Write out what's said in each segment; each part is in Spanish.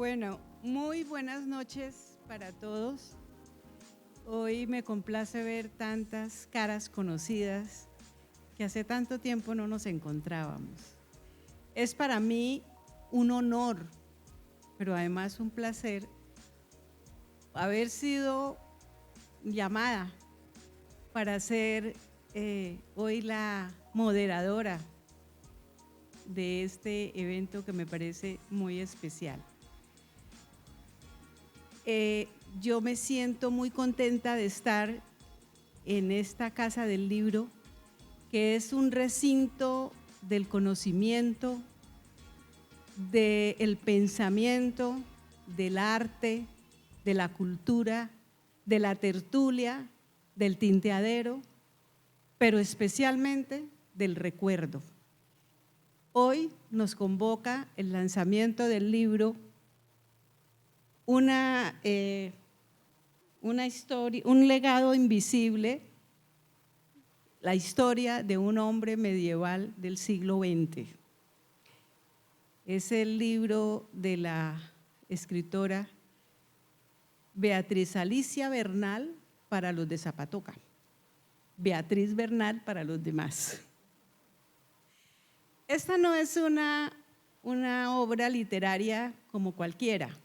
Bueno, muy buenas noches para todos. Hoy me complace ver tantas caras conocidas que hace tanto tiempo no nos encontrábamos. Es para mí un honor, pero además un placer haber sido llamada para ser hoy la moderadora de este evento que me parece muy especial. Yo me siento muy contenta de estar en esta Casa del Libro, que es un recinto del conocimiento, del pensamiento, del arte, de la cultura, de la tertulia, del tinteadero, pero especialmente del recuerdo. Hoy nos convoca el lanzamiento del libro una historia, un legado invisible, la historia de un hombre medieval del siglo XX. Es el libro de la escritora Beatriz Alicia Bernal para los de Zapatoca, Beatriz Bernal para los demás. Esta no es una obra literaria como cualquiera.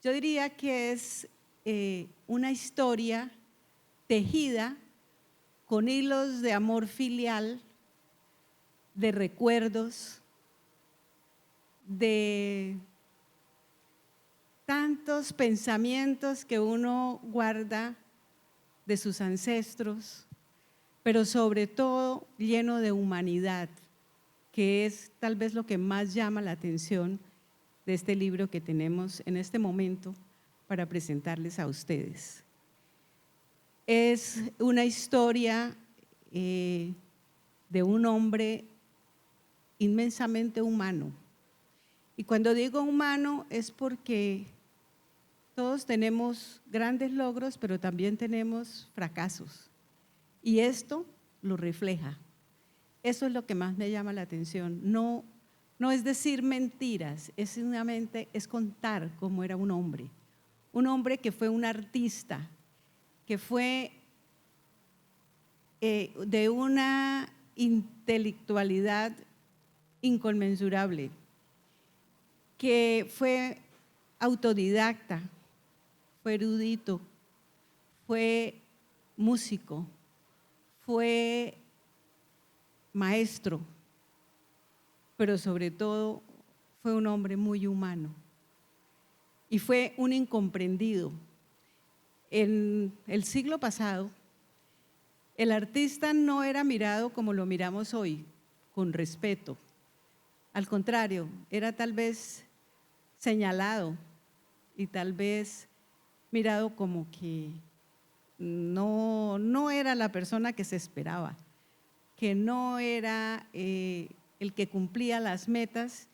Yo diría que es una historia tejida con hilos de amor filial, de recuerdos, de tantos pensamientos que uno guarda de sus ancestros, pero sobre todo lleno de humanidad, que es tal vez lo que más llama la atención de este libro que tenemos en este momento para presentarles a ustedes. Es una historia de un hombre inmensamente humano. Y cuando digo humano es porque todos tenemos grandes logros, pero también tenemos fracasos. Y esto lo refleja. Eso es lo que más me llama la atención. No es decir mentiras, es contar cómo era un hombre que fue un artista, que fue de una intelectualidad inconmensurable, que fue autodidacta, fue erudito, fue músico, fue maestro, pero sobre todo fue un hombre muy humano y fue un incomprendido. En el siglo pasado, el artista no era mirado como lo miramos hoy, con respeto. Al contrario, era tal vez señalado y tal vez mirado como que no era la persona que se esperaba, que no era el que cumplía las metas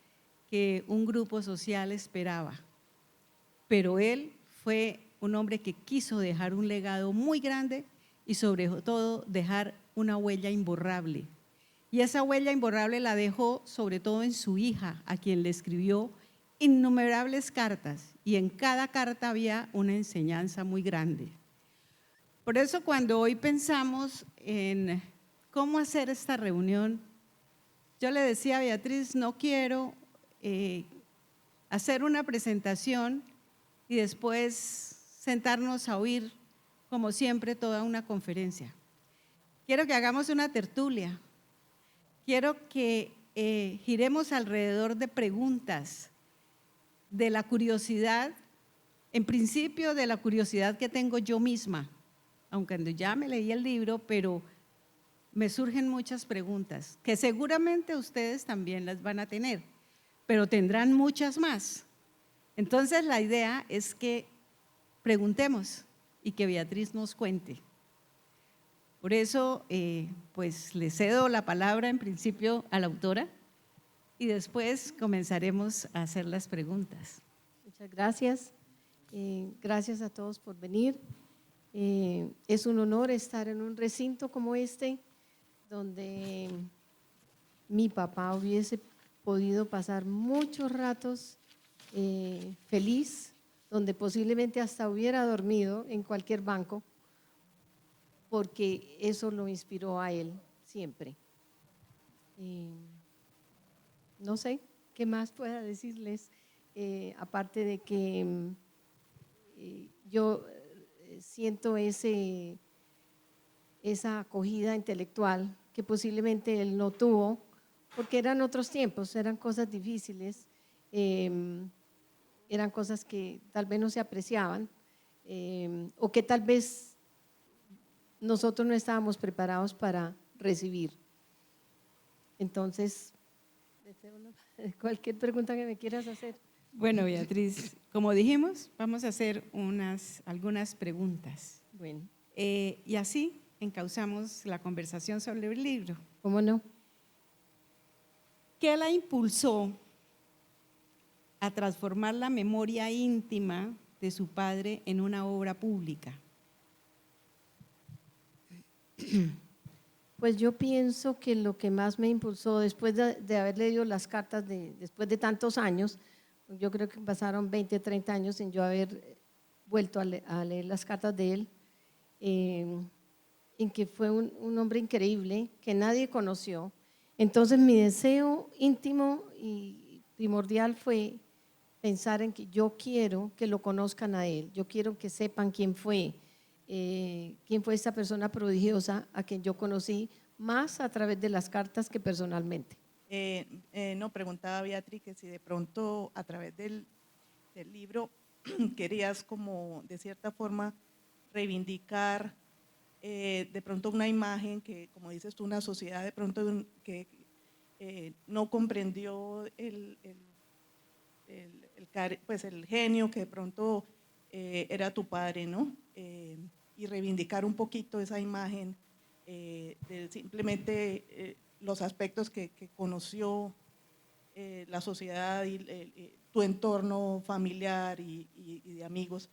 que un grupo social esperaba. Pero él fue un hombre que quiso dejar un legado muy grande y sobre todo dejar una huella imborrable. Y esa huella imborrable la dejó sobre todo en su hija, a quien le escribió innumerables cartas, y en cada carta había una enseñanza muy grande. Por eso cuando hoy pensamos en cómo hacer esta reunión, yo le decía a Beatriz, no quiero hacer una presentación y después sentarnos a oír, como siempre, toda una conferencia. Quiero que hagamos una tertulia, quiero que giremos alrededor de preguntas, de la curiosidad, en principio de la curiosidad que tengo yo misma, aunque ya me leí el libro, pero me surgen muchas preguntas, que seguramente ustedes también las van a tener, pero tendrán muchas más. Entonces la idea es que preguntemos y que Beatriz nos cuente. Por eso, pues le cedo la palabra en principio a la autora y después comenzaremos a hacer las preguntas. Muchas gracias. Gracias a todos por venir. Es un honor estar en un recinto como este, donde mi papá hubiese podido pasar muchos ratos feliz, donde posiblemente hasta hubiera dormido en cualquier banco, porque eso lo inspiró a él siempre. No sé qué más pueda decirles, aparte de que yo siento esa acogida intelectual que posiblemente él no tuvo, porque eran otros tiempos, eran cosas difíciles, eran cosas que tal vez no se apreciaban, o que tal vez nosotros no estábamos preparados para recibir. Entonces, cualquier pregunta que me quieras hacer. Bueno, Beatriz, como dijimos, vamos a hacer algunas preguntas. Bueno, Y así encauzamos la conversación sobre el libro. ¿cómo no? ¿Qué la impulsó a transformar la memoria íntima de su padre en una obra pública? Pues yo pienso que lo que más me impulsó después de haber leído las cartas, después de tantos años, yo creo que pasaron 20, 30 años sin yo haber vuelto a leer las cartas de él, en que fue un hombre increíble que nadie conoció. Entonces mi deseo íntimo y primordial fue pensar en que yo quiero que lo conozcan a él, yo quiero que sepan quién fue esta persona prodigiosa a quien yo conocí más a través de las cartas que personalmente. No, preguntaba Beatriz que si de pronto a través del libro querías como de cierta forma reivindicar de pronto una imagen que, como dices tú, una sociedad de pronto que no comprendió pues el genio que de pronto era tu padre, ¿no? Y reivindicar un poquito esa imagen de simplemente los aspectos que conoció la sociedad y tu entorno familiar y de amigos.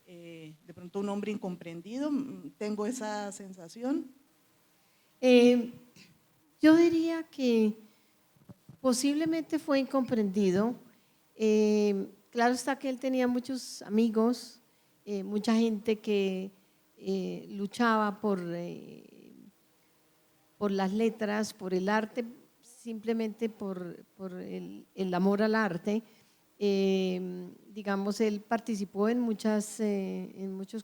De pronto un hombre incomprendido, tengo esa sensación. Yo diría que posiblemente fue incomprendido. Claro está que él tenía muchos amigos, mucha gente que luchaba por las letras, por el arte, simplemente por el amor al arte. Digamos, él participó en muchos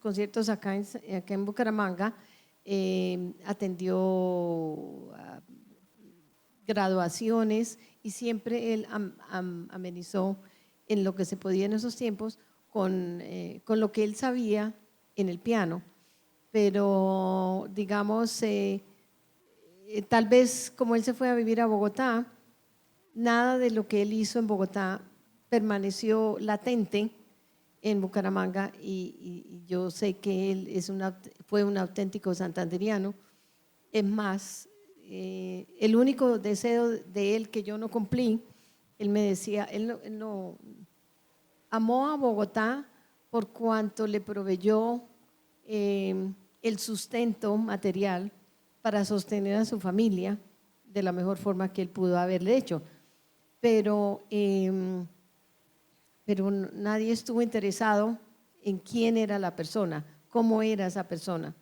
conciertos acá en Bucaramanga, atendió graduaciones y siempre él amenizó en lo que se podía en esos tiempos con lo que él sabía en el piano. Pero digamos, tal vez como él se fue a vivir a Bogotá, nada de lo que él hizo en Bogotá permaneció latente en Bucaramanga y yo sé que él fue un auténtico santanderiano. Es más, el único deseo de él que yo no cumplí, él me decía, él no amó a Bogotá por cuanto le proveyó el sustento material para sostener a su familia de la mejor forma que él pudo haberle hecho. Pero nadie estuvo interesado en quién era la persona, cómo era esa persona.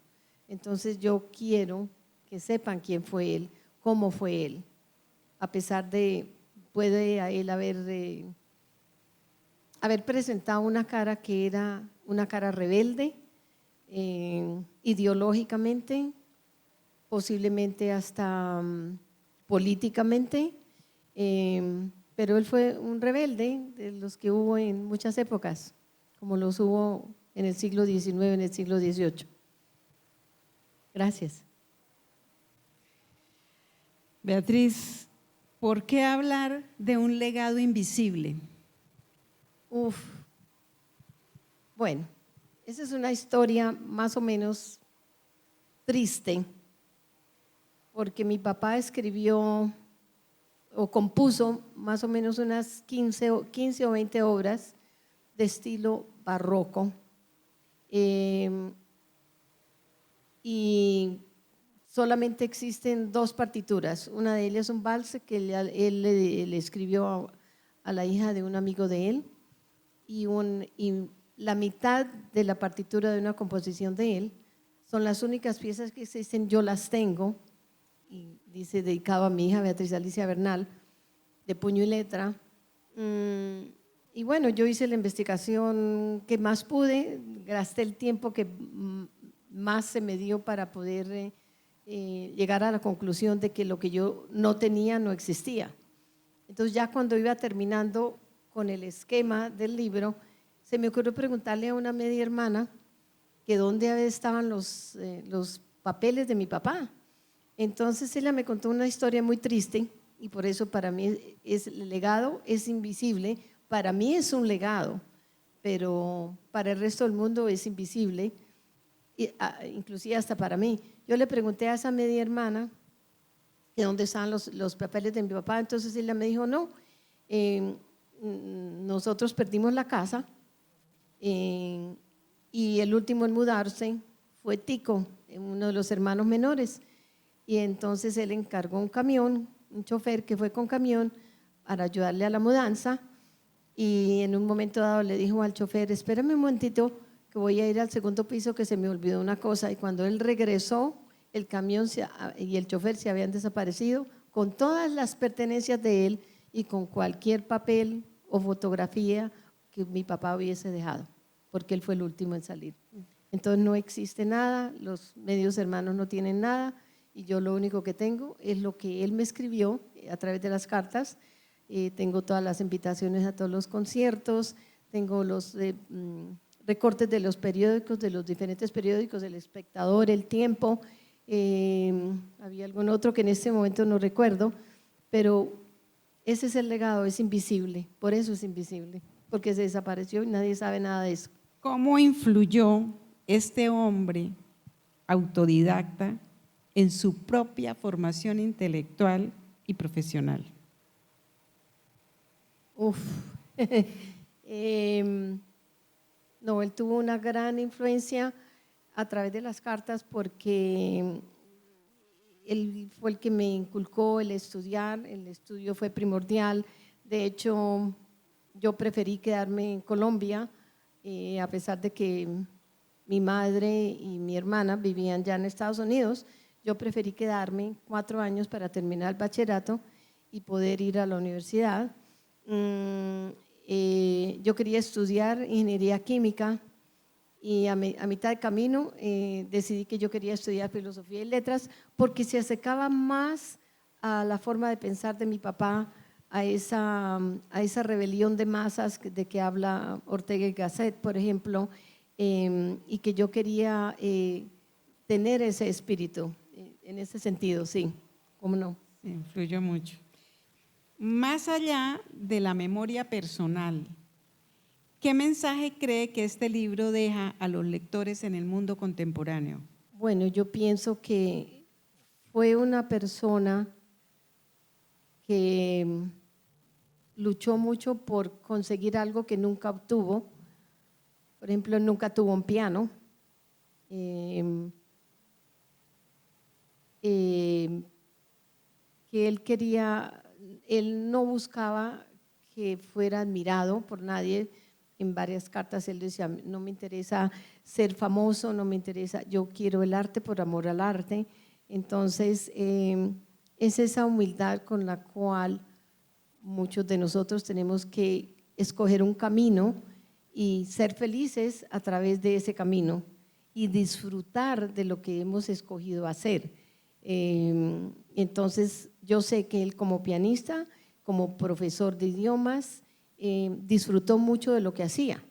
Entonces yo quiero que sepan quién fue él, cómo fue él, a pesar de, puede a él haber presentado una cara que era una cara rebelde, ideológicamente, posiblemente hasta políticamente, pero él fue un rebelde de los que hubo en muchas épocas, como los hubo en el siglo XIX, en el siglo XVIII. Gracias. Beatriz, ¿por qué hablar de un legado invisible? Bueno, esa es una historia más o menos triste, porque mi papá escribió o compuso más o menos unas 15 o 20 obras de estilo barroco, y solamente existen 2 partituras. Una de ellas es un vals que él le escribió a la hija de un amigo de él, y la mitad de la partitura de una composición de él. Son las únicas piezas que existen, yo las tengo, y dice dedicado a mi hija Beatriz Alicia Bernal, de puño y letra. Y bueno, yo hice la investigación que más pude, gasté el tiempo que más se me dio para poder llegar a la conclusión de que lo que yo no tenía no existía. Entonces ya cuando iba terminando con el esquema del libro, se me ocurrió preguntarle a una media hermana que dónde estaban los papeles de mi papá. Entonces ella me contó una historia muy triste y por eso para mí el legado es invisible. Para mí es un legado, pero para el resto del mundo es invisible, inclusive hasta para mí. Yo le pregunté a esa media hermana que dónde estaban los papeles de mi papá, entonces ella me dijo, no, nosotros perdimos la casa y el último en mudarse fue Tico, uno de los hermanos menores, y entonces él encargó un camión, un chofer que fue con camión para ayudarle a la mudanza, y en un momento dado le dijo al chofer, espérame un momentito que voy a ir al segundo piso que se me olvidó una cosa, y cuando él regresó, el camión y el chofer se habían desaparecido con todas las pertenencias de él y con cualquier papel o fotografía que mi papá hubiese dejado, porque él fue el último en salir. Entonces no existe nada, los medios hermanos no tienen nada, y yo lo único que tengo es lo que él me escribió a través de las cartas. Tengo todas las invitaciones a todos los conciertos, tengo los recortes de los periódicos, de los diferentes periódicos, El Espectador, El Tiempo, había algún otro que en este momento no recuerdo, pero ese es el legado, es invisible, por eso es invisible, porque se desapareció y nadie sabe nada de eso. ¿Cómo influyó este hombre autodidacta en su propia formación intelectual y profesional? No, él tuvo una gran influencia a través de las cartas porque él fue el que me inculcó el estudiar, el estudio fue primordial. De hecho, yo preferí quedarme en Colombia, a pesar de que mi madre y mi hermana vivían ya en Estados Unidos. Yo preferí quedarme 4 años para terminar el bachillerato y poder ir a la universidad. Yo quería estudiar ingeniería química y a mitad de camino decidí que yo quería estudiar filosofía y letras porque se acercaba más a la forma de pensar de mi papá, a esa rebelión de masas de que habla Ortega y Gasset, por ejemplo, y que yo quería tener ese espíritu, en ese sentido, sí, ¿cómo no? Sí, influyó mucho. Más allá de la memoria personal, ¿qué mensaje cree que este libro deja a los lectores en el mundo contemporáneo? Bueno, yo pienso que fue una persona que luchó mucho por conseguir algo que nunca obtuvo. Por ejemplo, él nunca tuvo un piano. Que él no buscaba que fuera admirado por nadie. En varias cartas él decía, no me interesa ser famoso, no me interesa, yo quiero el arte por amor al arte. Entonces, es esa humildad con la cual muchos de nosotros tenemos que escoger un camino y ser felices a través de ese camino y disfrutar de lo que hemos escogido hacer. Entonces, yo sé que él como pianista, como profesor de idiomas, disfrutó mucho de lo que hacía.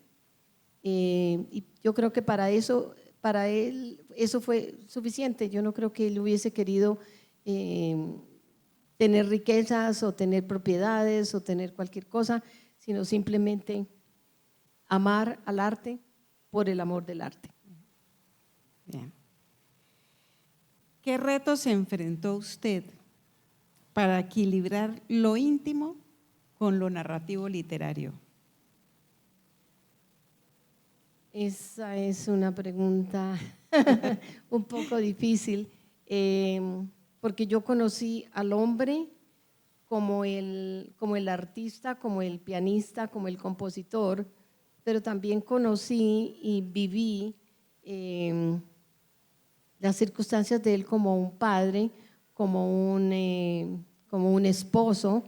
Y yo creo que para él, eso fue suficiente. Yo no creo que él hubiese querido tener riquezas o tener propiedades o tener cualquier cosa, sino simplemente amar al arte por el amor del arte. Bien. ¿Qué retos se enfrentó usted para equilibrar lo íntimo con lo narrativo literario? Esa es una pregunta un poco difícil, porque yo conocí al hombre como el artista, como el pianista, como el compositor, pero también conocí y viví las circunstancias de él como un padre, como un esposo,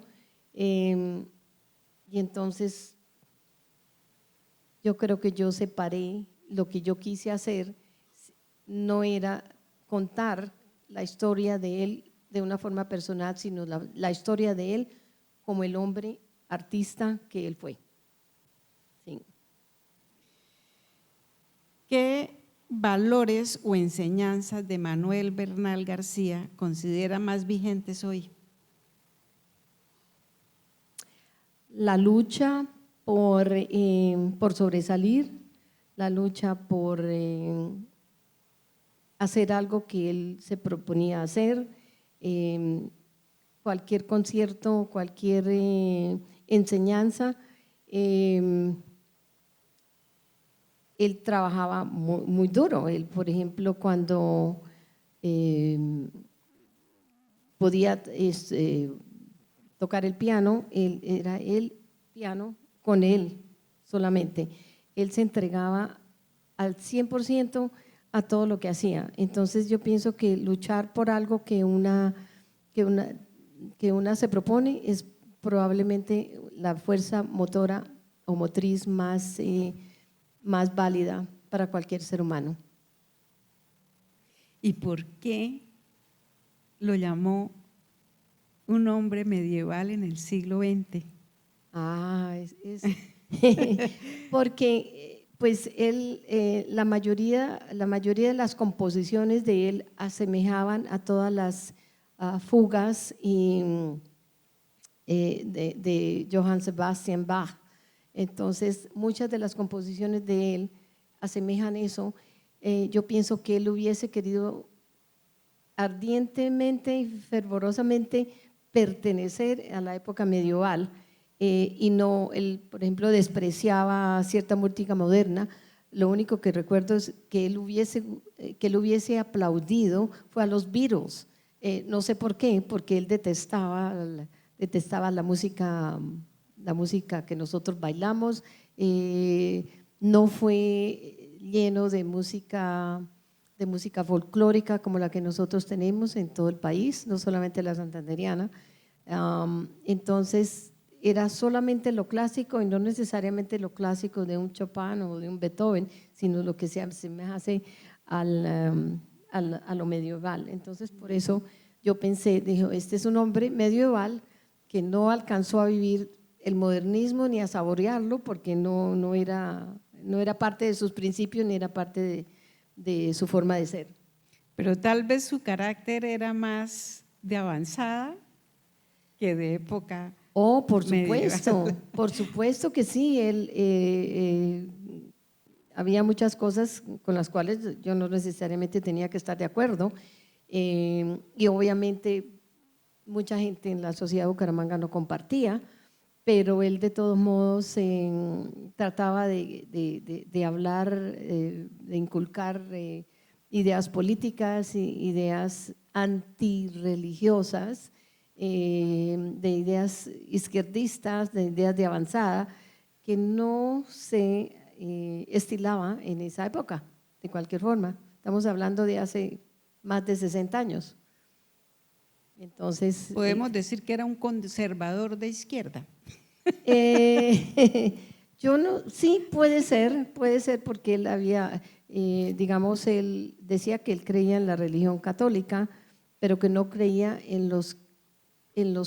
y entonces yo creo que yo separé lo que yo quise hacer, no era contar la historia de él de una forma personal, sino la historia de él como el hombre artista que él fue. Sí. ¿Qué valores o enseñanzas de Manuel Bernal García considera más vigentes hoy? La lucha por sobresalir, la lucha por hacer algo que él se proponía hacer, cualquier concierto, cualquier enseñanza. Él trabajaba muy duro. Él, por ejemplo, cuando podía tocar el piano, era el piano con él solamente. Él se entregaba al 100% a todo lo que hacía. Entonces yo pienso que luchar por algo que una se propone es probablemente la fuerza motora o motriz más válida para cualquier ser humano. ¿Y por qué lo llamó un hombre medieval en el siglo XX? Porque pues él, la mayoría de las composiciones de él asemejaban a todas las fugas de Johann Sebastian Bach. Entonces, muchas de las composiciones de él asemejan eso. Yo pienso que él hubiese querido ardientemente y fervorosamente pertenecer a la época medieval, y no, él, por ejemplo, despreciaba cierta música moderna. Lo único que recuerdo es que él hubiese aplaudido fue a los Beatles. No sé por qué, porque él detestaba la música que nosotros bailamos. No fue lleno de música folclórica como la que nosotros tenemos en todo el país, no solamente la santanderiana. Entonces era solamente lo clásico, y no necesariamente lo clásico de un Chopin o de un Beethoven, sino lo que se asemeja a lo medieval. Entonces por eso yo pensé, dije, este es un hombre medieval que no alcanzó a vivir el modernismo ni a saborearlo, porque no era parte de sus principios ni era parte de su forma de ser. Pero tal vez su carácter era más de avanzada que de época. Oh, por supuesto, medieval. por supuesto que sí. Él, había muchas cosas con las cuales yo no necesariamente tenía que estar de acuerdo, y obviamente mucha gente en la sociedad de Bucaramanga no compartía, pero él de todos modos trataba de hablar, de inculcar ideas políticas, ideas antirreligiosas, de ideas izquierdistas, de ideas de avanzada, que no se estilaba en esa época, de cualquier forma. Estamos hablando de hace más de 60 años. Entonces, Podemos decir que era un conservador de izquierda. Yo no, sí, puede ser porque él había, digamos, él decía que él creía en la religión católica, pero que no creía en los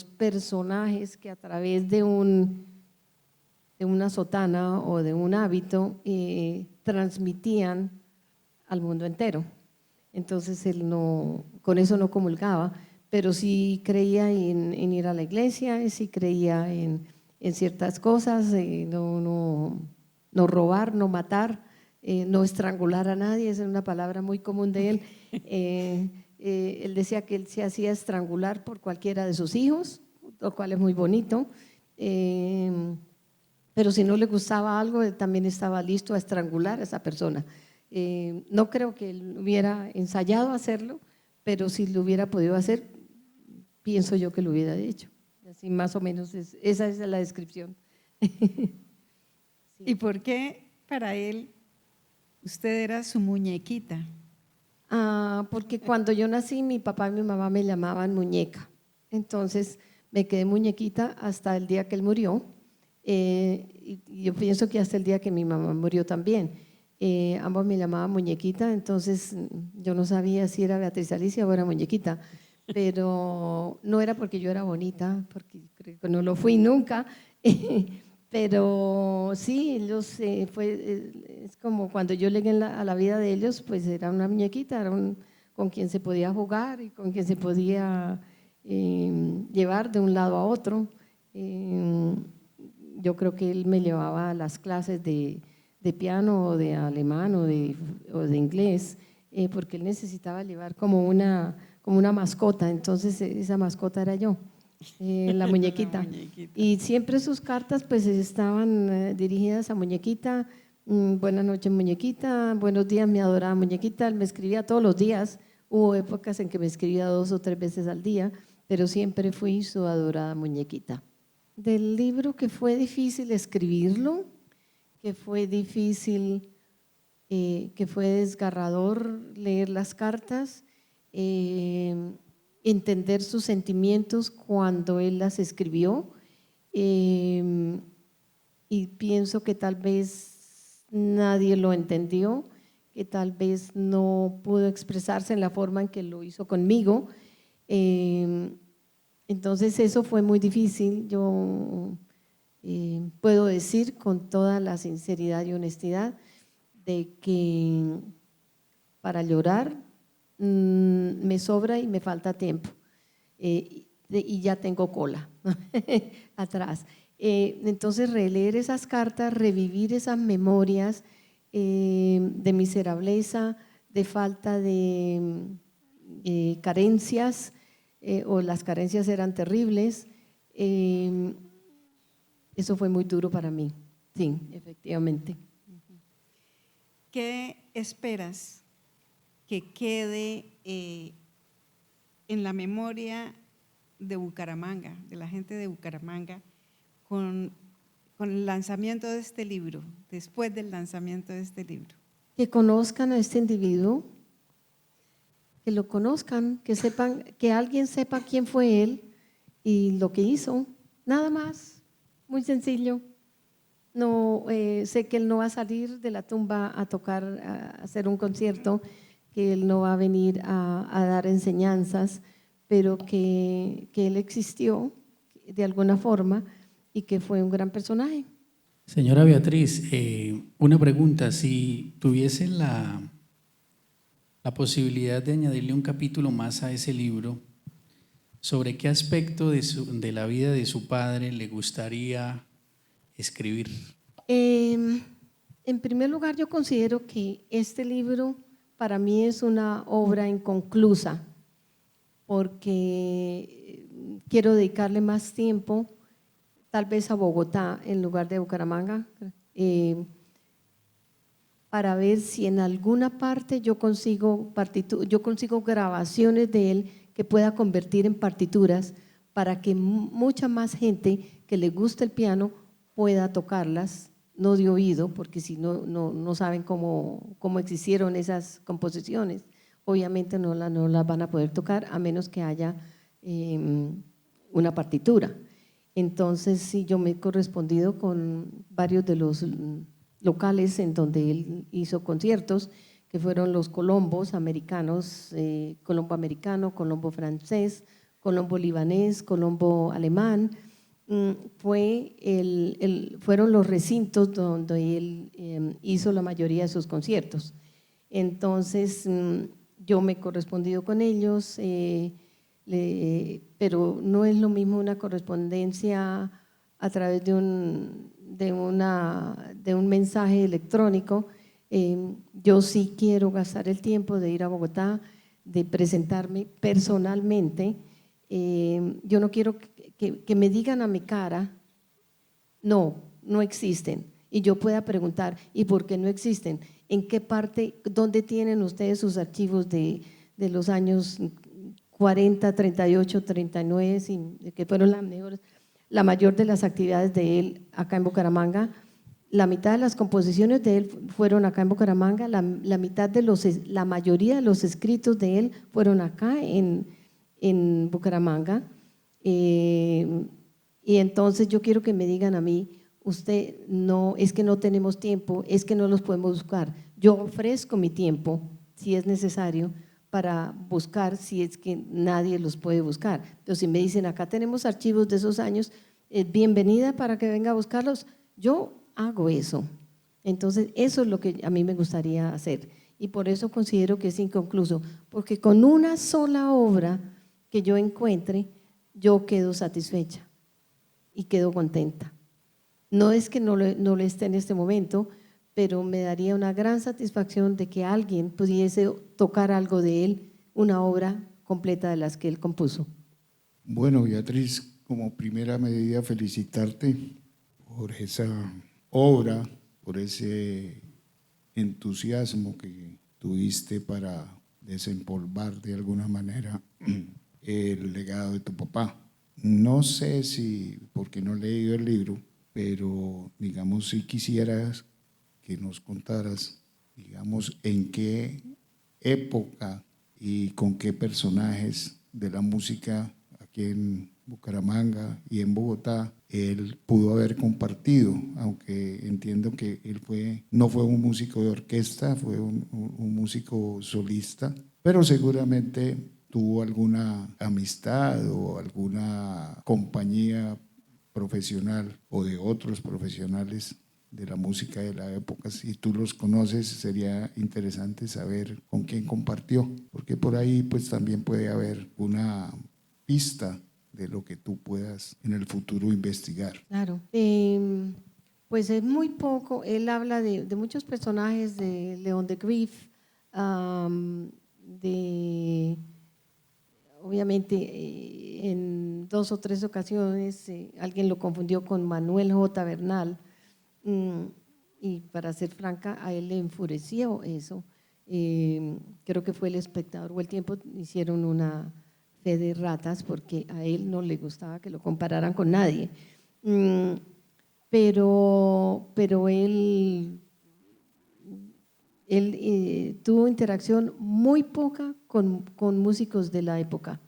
personajes que a través de una sotana o de un hábito transmitían al mundo entero. Entonces él con eso no comulgaba, pero sí creía en ir a la iglesia, sí creía en ciertas cosas, no robar, no matar, no estrangular a nadie, esa es una palabra muy común de él. Él decía que él se hacía estrangular por cualquiera de sus hijos, lo cual es muy bonito, pero si no le gustaba algo, él también estaba listo a estrangular a esa persona. No creo que él hubiera ensayado hacerlo, pero si lo hubiera podido hacer, pienso yo que lo hubiera hecho. Así más o menos, esa es la descripción. ¿Y por qué para él usted era su muñequita? Porque cuando yo nací, mi papá y mi mamá me llamaban muñeca. Entonces me quedé muñequita hasta el día que él murió. Y yo pienso que hasta el día que mi mamá murió también. Ambos me llamaban muñequita, entonces yo no sabía si era Beatriz Alicia o era muñequita. Pero no era porque yo era bonita, porque creo que no lo fui nunca. Pero sí, ellos es como cuando yo llegué a la vida de ellos, pues era una muñequita, con quien se podía jugar y con quien se podía llevar de un lado a otro. Yo creo que él me llevaba a las clases de piano o de alemán o de inglés, porque él necesitaba llevar como una mascota, entonces esa mascota era yo. La muñequita. Y siempre sus cartas pues estaban dirigidas a muñequita. Buenas noches, muñequita. Buenos días, mi adorada muñequita. Él me escribía todos los días. Hubo épocas en que me escribía 2 o 3 veces al día, pero siempre fui su adorada muñequita. Del libro que fue difícil escribirlo, que fue difícil, que fue desgarrador leer las cartas, entender sus sentimientos cuando él las escribió, y pienso que tal vez nadie lo entendió, que tal vez no pudo expresarse en la forma en que lo hizo conmigo. Entonces eso fue muy difícil. Yo puedo decir con toda la sinceridad y honestidad de que para llorar me sobra y me falta tiempo, y ya tengo cola atrás. Entonces releer esas cartas, revivir esas memorias de miserableza, de falta de carencias, o las carencias eran terribles, eso fue muy duro para mí, sí, efectivamente. ¿Qué esperas que quede en la memoria de Bucaramanga, de la gente de Bucaramanga, con el lanzamiento de este libro, después del lanzamiento de este libro? Que conozcan a este individuo, que lo conozcan, que sepan, que alguien sepa quién fue él y lo que hizo, nada más, muy sencillo. No, sé que él no va a salir de la tumba a tocar, a hacer un concierto, que él no va a venir a dar enseñanzas, pero que él existió de alguna forma y que fue un gran personaje. Señora Beatriz, una pregunta, si tuviese la posibilidad de añadirle un capítulo más a ese libro, ¿sobre qué aspecto de la vida de su padre le gustaría escribir? En primer lugar, yo considero que este libro para mí es una obra inconclusa, porque quiero dedicarle más tiempo, tal vez a Bogotá en lugar de Bucaramanga, para ver si en alguna parte yo consigo grabaciones de él que pueda convertir en partituras, para que mucha más gente que le guste el piano pueda tocarlas, no de oído, porque si no saben cómo existieron esas composiciones, obviamente no las van a poder tocar a menos que haya una partitura. Entonces sí, yo me he correspondido con varios de los locales en donde él hizo conciertos, que fueron los colombos americanos, colombo americano, colombo francés, colombo libanés, colombo alemán. Fueron los recintos donde él hizo la mayoría de sus conciertos. Entonces yo me he correspondido con ellos, pero no es lo mismo una correspondencia a través de un mensaje electrónico. Yo sí quiero gastar el tiempo de ir a Bogotá, de presentarme personalmente. Yo no quiero que me digan a mi cara, no existen, y yo pueda preguntar, ¿y por qué no existen? ¿En qué parte, dónde tienen ustedes sus archivos de los años 40, 38, 39, que fueron la mayor de las actividades de él acá en Bucaramanga? La mitad de las composiciones de él fueron acá en Bucaramanga, la mitad de la mayoría de los escritos de él fueron acá en Bucaramanga. Y entonces yo quiero que me digan a mí, usted no, es que no tenemos tiempo, es que no los podemos buscar. Yo ofrezco mi tiempo, si es necesario, para buscar, si es que nadie los puede buscar. Entonces, si me dicen, acá tenemos archivos de esos años, bienvenida para que venga a buscarlos, yo hago eso. Entonces, eso es lo que a mí me gustaría hacer. Y por eso considero que es inconcluso, porque con una sola obra que yo encuentre, yo quedo satisfecha y quedo contenta. No es que no le esté en este momento, pero me daría una gran satisfacción de que alguien pudiese tocar algo de él, una obra completa de las que él compuso. Bueno, Beatriz, como primera medida, felicitarte por esa obra, por ese entusiasmo que tuviste para desempolvar de alguna manera el legado de tu papá. No sé si, porque no he leído el libro, pero digamos si quisieras que nos contaras, digamos, en qué época y con qué personajes de la música aquí en Bucaramanga y en Bogotá él pudo haber compartido, aunque entiendo que él no fue un músico de orquesta, fue un músico solista, pero seguramente tuvo alguna amistad o alguna compañía profesional o de otros profesionales de la música de la época. Si tú los conoces, sería interesante saber con quién compartió, porque por ahí pues también puede haber una pista de lo que tú puedas en el futuro investigar. Claro. Pues es muy poco, él habla de muchos personajes, de León de Grief, obviamente en 2 o 3 ocasiones alguien lo confundió con Manuel J. Bernal, y para ser franca, a él le enfureció eso. Creo que fue El Espectador o El Tiempo, hicieron una fe de ratas porque a él no le gustaba que lo compararan con nadie. Pero él tuvo interacción muy poca con músicos de la época.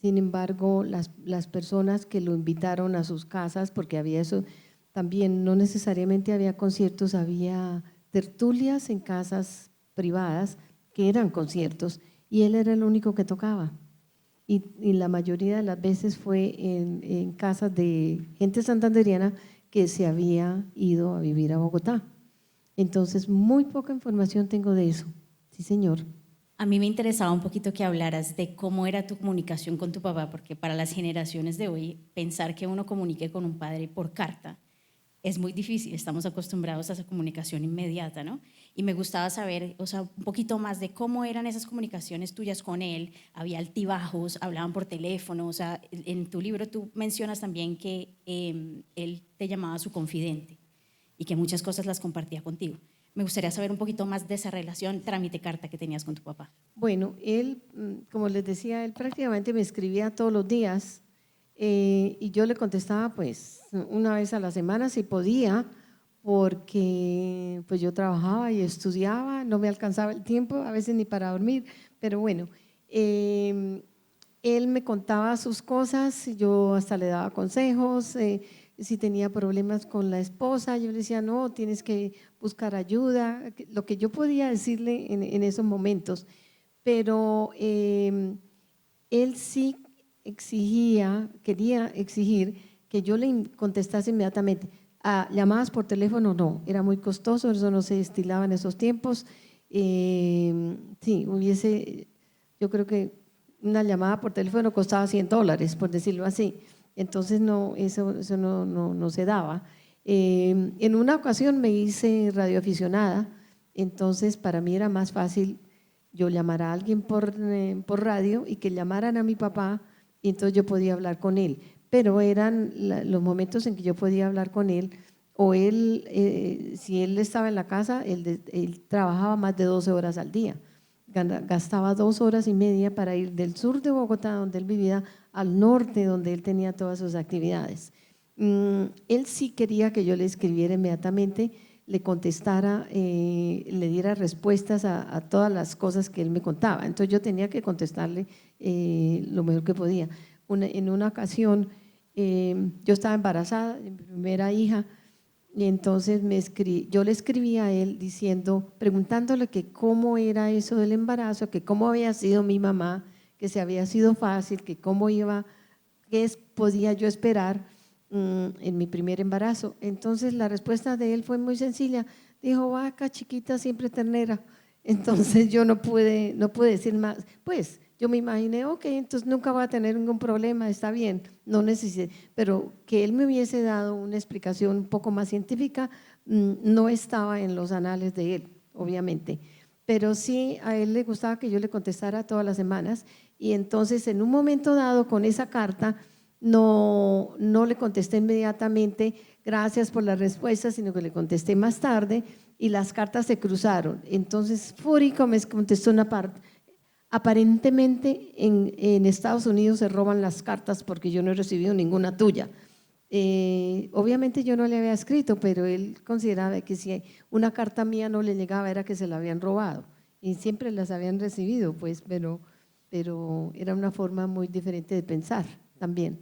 Sin embargo, las personas que lo invitaron a sus casas, porque había eso, también no necesariamente había conciertos, había tertulias en casas privadas que eran conciertos y él era el único que tocaba. Y la mayoría de las veces fue en casas de gente santandereana que se había ido a vivir a Bogotá. Entonces, muy poca información tengo de eso. Sí, señor. A mí me interesaba un poquito que hablaras de cómo era tu comunicación con tu papá, porque para las generaciones de hoy, pensar que uno comunique con un padre por carta es muy difícil, estamos acostumbrados a esa comunicación inmediata, ¿no? Y me gustaba saber, o sea, un poquito más de cómo eran esas comunicaciones tuyas con él, había altibajos, hablaban por teléfono, o sea, en tu libro tú mencionas también que él te llamaba su confidente y que muchas cosas las compartía contigo. Me gustaría saber un poquito más de esa relación trámite-carta que tenías con tu papá. Bueno, él, como les decía, él prácticamente me escribía todos los días y yo le contestaba pues una vez a la semana si podía, porque pues yo trabajaba y estudiaba, no me alcanzaba el tiempo, a veces ni para dormir, pero bueno, él me contaba sus cosas, yo hasta le daba consejos, si tenía problemas con la esposa, yo le decía, no, tienes que buscar ayuda, lo que yo podía decirle en esos momentos, pero él sí quería exigir que yo le contestase inmediatamente. A llamadas por teléfono no, era muy costoso, eso no se destilaba en esos tiempos. Sí, yo creo que una llamada por teléfono costaba $100, por decirlo así. Entonces no, eso no se daba. En una ocasión me hice radioaficionada, entonces para mí era más fácil yo llamar a alguien por radio y que llamaran a mi papá y entonces yo podía hablar con él. Pero eran los momentos en que yo podía hablar con él o él, si él estaba en la casa, él trabajaba más de 12 horas al día. Gastaba 2 horas y media para ir del sur de Bogotá, donde él vivía, al norte, donde él tenía todas sus actividades. Él sí quería que yo le escribiera inmediatamente, le contestara, le diera respuestas a todas las cosas que él me contaba. Entonces yo tenía que contestarle lo mejor que podía. En una ocasión yo estaba embarazada de mi primera hija y entonces yo le escribí a él diciendo, preguntándole que cómo era eso del embarazo, que cómo había sido mi mamá, que si había sido fácil, que cómo iba, podía yo esperar en mi primer embarazo. Entonces la respuesta de él fue muy sencilla, dijo, vaca chiquita siempre ternera. Entonces yo no pude decir más, pues yo me imaginé, ok, entonces nunca va a tener ningún problema, está bien, no necesité, pero que él me hubiese dado una explicación un poco más científica no estaba en los anales de él, obviamente, pero sí a él le gustaba que yo le contestara todas las semanas y entonces en un momento dado con esa carta no le contesté inmediatamente, gracias por la respuesta, sino que le contesté más tarde y las cartas se cruzaron. Entonces, fúrico me contestó una parte. Aparentemente en Estados Unidos se roban las cartas porque yo no he recibido ninguna tuya. Obviamente yo no le había escrito, pero él consideraba que si una carta mía no le llegaba era que se la habían robado y siempre las habían recibido, pues, pero era una forma muy diferente de pensar también.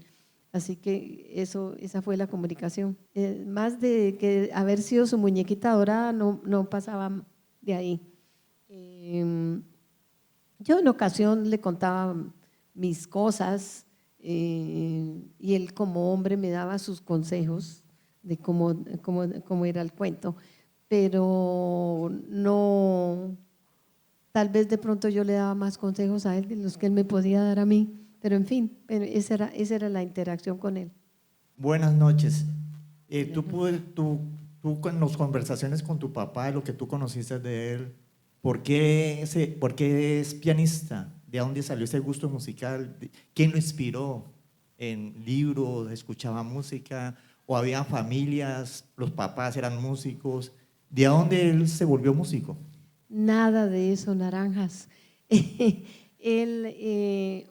Así que esa fue la comunicación. Más de que haber sido su muñequita dorada, no pasaba de ahí. Yo en ocasión le contaba mis cosas y él como hombre me daba sus consejos de cómo era el cuento, pero no, tal vez de pronto yo le daba más consejos a él de los que él me podía dar a mí, pero en fin, esa era la interacción con él. Buenas noches. Tú con las conversaciones con tu papá, lo que tú conociste de él, ¿por qué es pianista? ¿De dónde salió ese gusto musical? ¿Quién lo inspiró? ¿En libros? ¿Escuchaba música? ¿O había familias? ¿Los papás eran músicos? ¿De dónde él se volvió músico? Nada de eso, naranjas. Él,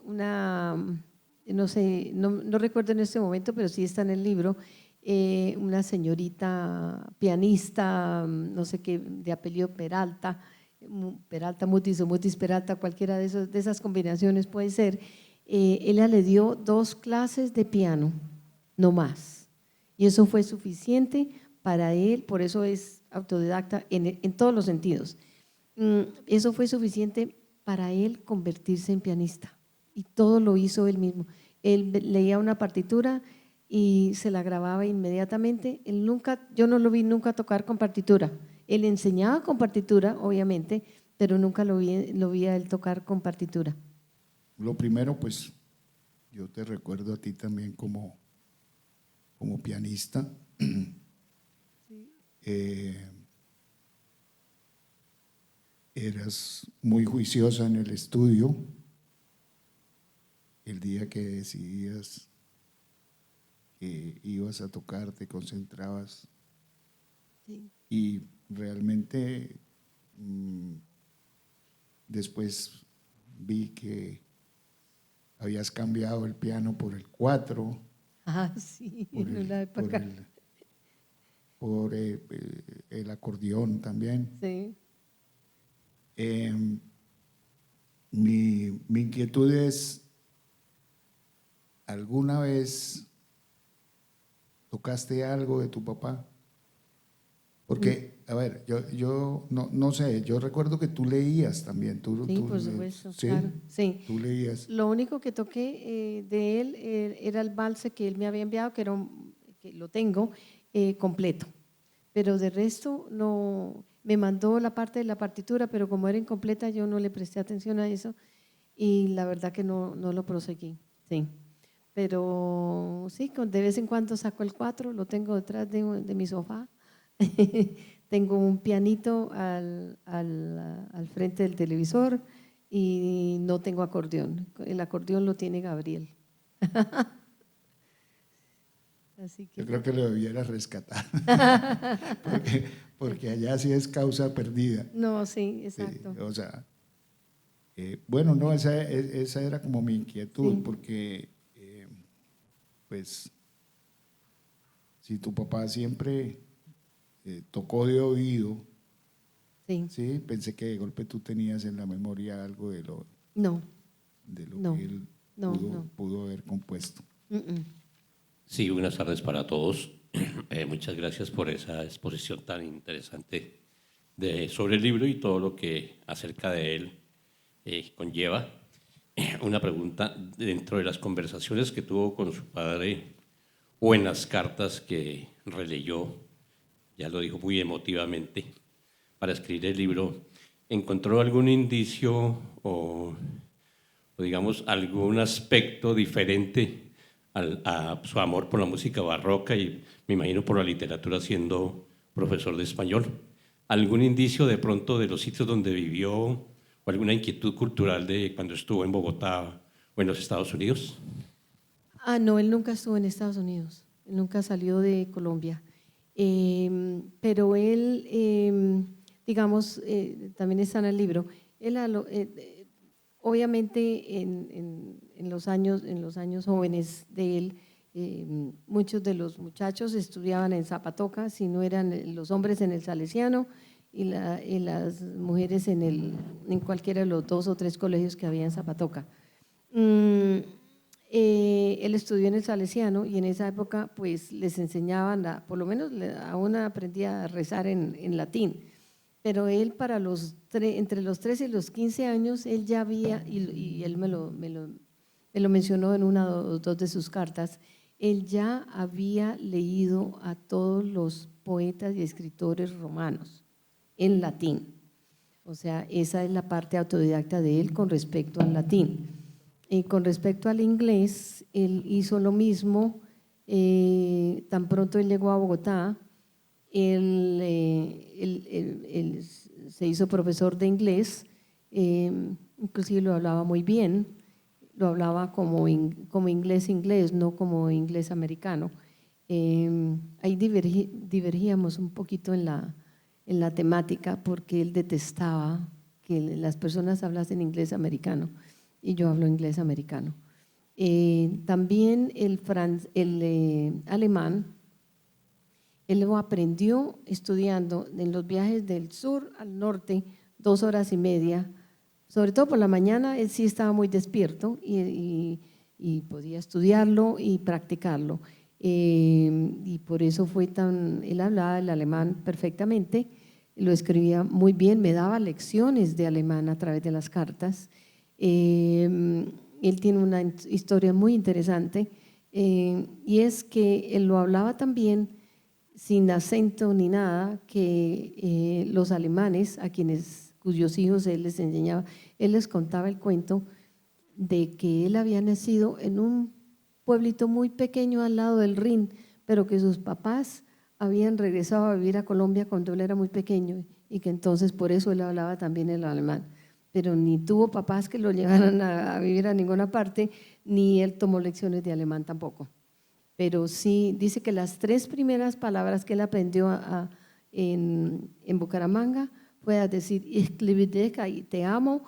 no sé, no recuerdo en este momento, pero sí está en el libro, una señorita pianista, no sé qué, de apellido Peralta, Mutis o Mutis Peralta, cualquiera de esas combinaciones puede ser. Ella le dio 2 clases de piano, no más. Y eso fue suficiente para él, por eso es autodidacta en todos los sentidos. Eso fue suficiente para él convertirse en pianista y todo lo hizo él mismo. Él leía una partitura y se la grababa inmediatamente. Yo no lo vi nunca tocar con partitura. Él enseñaba con partitura, obviamente, pero nunca lo vi a él tocar con partitura. Lo primero, pues, yo te recuerdo a ti también como pianista. Eras muy juiciosa en el estudio. El día que decidías que ibas a tocar, te concentrabas. Sí. Y realmente después vi que habías cambiado el piano por el 4, Sí, por en una época. el acordeón también. Sí. Mi inquietud es, ¿alguna vez tocaste algo de tu papá? Porque, a ver, yo no sé, yo recuerdo que tú leías también. Sí, por supuesto, ¿sí? claro. Sí. Tú leías. Lo único que toqué de él era el valse que él me había enviado, que lo tengo completo. Pero de resto no, me mandó la parte de la partitura, pero como era incompleta yo no le presté atención a eso y la verdad que no lo proseguí. Sí. Pero sí, de vez en cuando saco el 4, lo tengo detrás de mi sofá. Tengo un pianito al frente del televisor y no tengo acordeón. El acordeón lo tiene Gabriel. Así que Yo creo que lo debieras rescatar, porque allá sí es causa perdida. no, sí, Sí, exacto. o sea, bueno, no, esa era como mi inquietud, Sí. porque pues si tu papá siempre tocó de oído, Sí, ¿sí? Pensé que de golpe tú tenías en la memoria algo de lo no, no, que él no, pudo, no. pudo haber compuesto. Sí, buenas tardes para todos. Muchas gracias por esa exposición tan interesante sobre el libro y todo lo que acerca de él conlleva. Una pregunta, dentro de las conversaciones que tuvo con su padre o en las cartas que releyó, ya lo dijo muy emotivamente, para escribir el libro, ¿encontró algún indicio o digamos algún aspecto diferente a su amor por la música barroca y me imagino por la literatura siendo profesor de español? ¿Algún indicio de pronto de los sitios donde vivió o alguna inquietud cultural de cuando estuvo en Bogotá o en los Estados Unidos? Ah, no, él nunca estuvo en Estados Unidos, él nunca salió de Colombia. Pero él, digamos, también está en el libro, él obviamente en los años jóvenes de él, muchos de los muchachos estudiaban en Zapatoca, si no eran los hombres en el Salesiano y las mujeres en cualquiera de los 2 o 3 colegios que había en Zapatoca. Él estudió en el Salesiano y en esa época pues les enseñaban, por lo menos a una aprendía a rezar en latín, pero él para entre los 13 y los 15 años, él ya había, y él me lo mencionó en una o 2 de sus cartas, él ya había leído a todos los poetas y escritores romanos en latín. O sea, esa es la parte autodidacta de él con respecto al latín. Y con respecto al inglés, él hizo lo mismo, tan pronto él llegó a Bogotá, él se hizo profesor de inglés, inclusive lo hablaba muy bien, lo hablaba como inglés, no como inglés americano. Ahí divergíamos un poquito en la temática porque él detestaba que las personas hablasen inglés americano y yo hablo inglés americano. También el alemán, él lo aprendió estudiando en los viajes del sur al norte, 2 horas y media, sobre todo por la mañana, él sí estaba muy despierto y podía estudiarlo y practicarlo. Y por eso él hablaba el alemán perfectamente, lo escribía muy bien, me daba lecciones de alemán a través de las cartas. Él tiene una historia muy interesante y es que él lo hablaba también sin acento ni nada, que los alemanes cuyos hijos él les enseñaba, él les contaba el cuento de que él había nacido en un pueblito muy pequeño al lado del Rin, pero que sus papás habían regresado a vivir a Colombia cuando él era muy pequeño y que entonces por eso él hablaba también el alemán, pero ni tuvo papás que lo llevaran a vivir a ninguna parte, ni él tomó lecciones de alemán tampoco. Pero sí, dice que las 3 primeras palabras que él aprendió en Bucaramanga fue a decir Ich liebe dich, y te amo,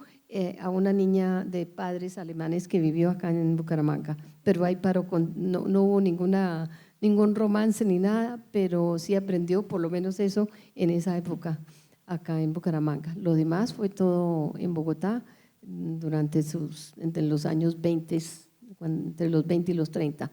a una niña de padres alemanes que vivió acá en Bucaramanga. Pero ahí paró, no hubo ningún romance ni nada, pero sí aprendió por lo menos eso en esa época acá en Bucaramanga. Lo demás fue todo en Bogotá entre los años 20, entre los 20 y los 30.